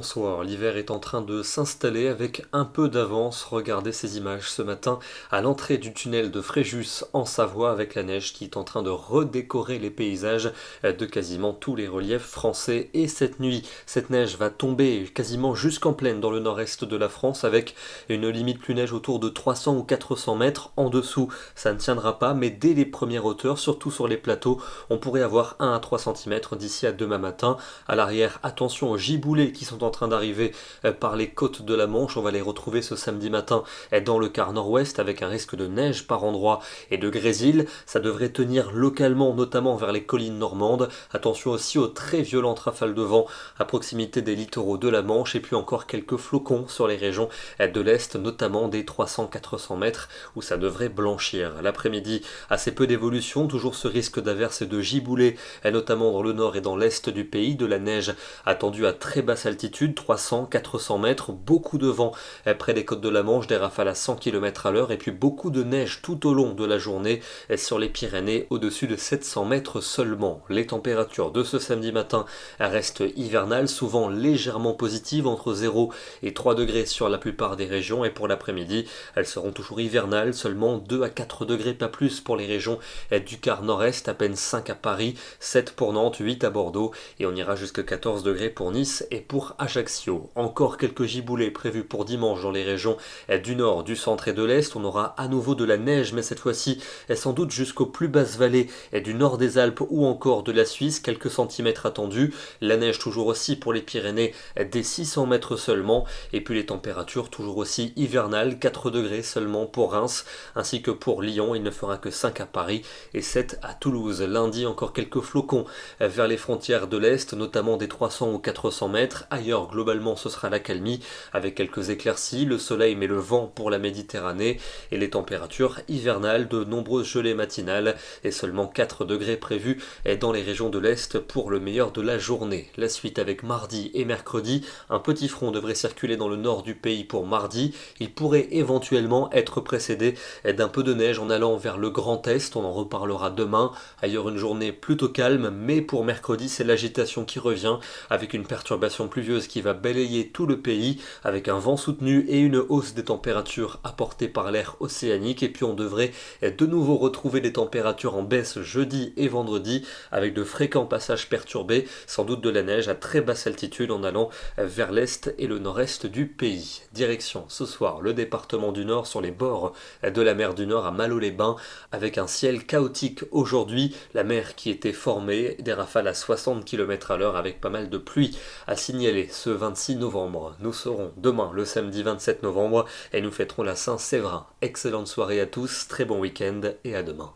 bonsoir, l'hiver est en train de s'installer avec un peu d'avance. Regardez ces images ce matin à l'entrée du tunnel de Fréjus en Savoie avec la neige qui est en train de redécorer les paysages de quasiment tous les reliefs français. Et cette neige va tomber quasiment jusqu'en plaine dans le nord-est de la France avec une limite plus neige autour de 300 ou 400 mètres. En dessous, ça ne tiendra pas, mais dès les premières hauteurs, surtout sur les plateaux, on pourrait avoir 1 à 3 cm d'ici à demain matin. À l'arrière, attention aux giboulées qui sont en train d'arriver par les côtes de la Manche. On va les retrouver ce samedi matin dans le quart nord-ouest avec un risque de neige par endroits et de grésil. Ça devrait tenir localement, notamment vers les collines normandes. Attention aussi aux très violentes rafales de vent à proximité des littoraux de la Manche et puis encore quelques flocons sur les régions de l'Est, notamment des 300-400 mètres où ça devrait blanchir. L'après-midi, assez peu d'évolution, toujours ce risque d'averses et de giboulées, notamment dans le nord et dans l'est du pays, de la neige attendue à très basse altitude, 300-400 mètres, beaucoup de vent près des côtes de la Manche, des rafales à 100 km/h et puis beaucoup de neige tout au long de la journée sur les Pyrénées au-dessus de 700 mètres seulement. Les températures de ce samedi matin restent hivernales, souvent légèrement positives, entre 0 et 3 degrés sur la plupart des régions, et pour l'après-midi, elles seront toujours hivernales, seulement 2 à 4 degrés, pas plus pour les régions du quart nord-est, à peine 5 à Paris, 7 pour Nantes, 8 à Bordeaux, et on ira jusqu'à 14 degrés pour Nice et pour Ajaccio. Encore quelques giboulées prévues pour dimanche dans les régions du nord, du centre et de l'est. On aura à nouveau de la neige, mais cette fois-ci sans doute jusqu'aux plus basses vallées du nord des Alpes ou encore de la Suisse, quelques centimètres attendus. La neige toujours aussi pour les Pyrénées, des 600 mètres seulement, et puis les températures toujours aussi hivernales, 4 degrés seulement pour Reims, ainsi que pour Lyon. Il ne fera que 5 à Paris et 7 à Toulouse. Lundi, encore quelques flocons vers les frontières de l'Est, notamment des 300 ou 400 mètres. Ailleurs, globalement, ce sera l'accalmie avec quelques éclaircies, le soleil mais le vent pour la Méditerranée et les températures hivernales, de nombreuses gelées matinales et seulement 4 degrés prévus dans les régions de l'Est pour le meilleur de la journée. La suite avec mardi et mercredi, un petit front devrait circuler dans le nord du pays pour mardi. Il pourrait éventuellement être précédé d'un peu de neige en allant vers le Grand Est, on en reparlera demain. Ailleurs, une journée plutôt calme, mais pour mercredi, c'est l'agitation qui revient avec une perturbation pluvieuse qui va balayer tout le pays avec un vent soutenu et une hausse des températures apportée par l'air océanique. Et puis on devrait de nouveau retrouver des températures en baisse jeudi et vendredi avec de fréquents passages perturbés, sans doute de la neige à très basse altitude en allant vers l'est et le nord-est du pays. Direction ce soir le département du Nord sur les bords de la mer du Nord à Malo-les-Bains avec un ciel chaotique aujourd'hui, la mer qui était formée, des rafales à 60 km/h avec pas mal de pluie à signaler ce 26 novembre. Nous serons demain le samedi 27 novembre et nous fêterons la Saint-Séverin. Excellente soirée à tous, très bon week-end et à demain.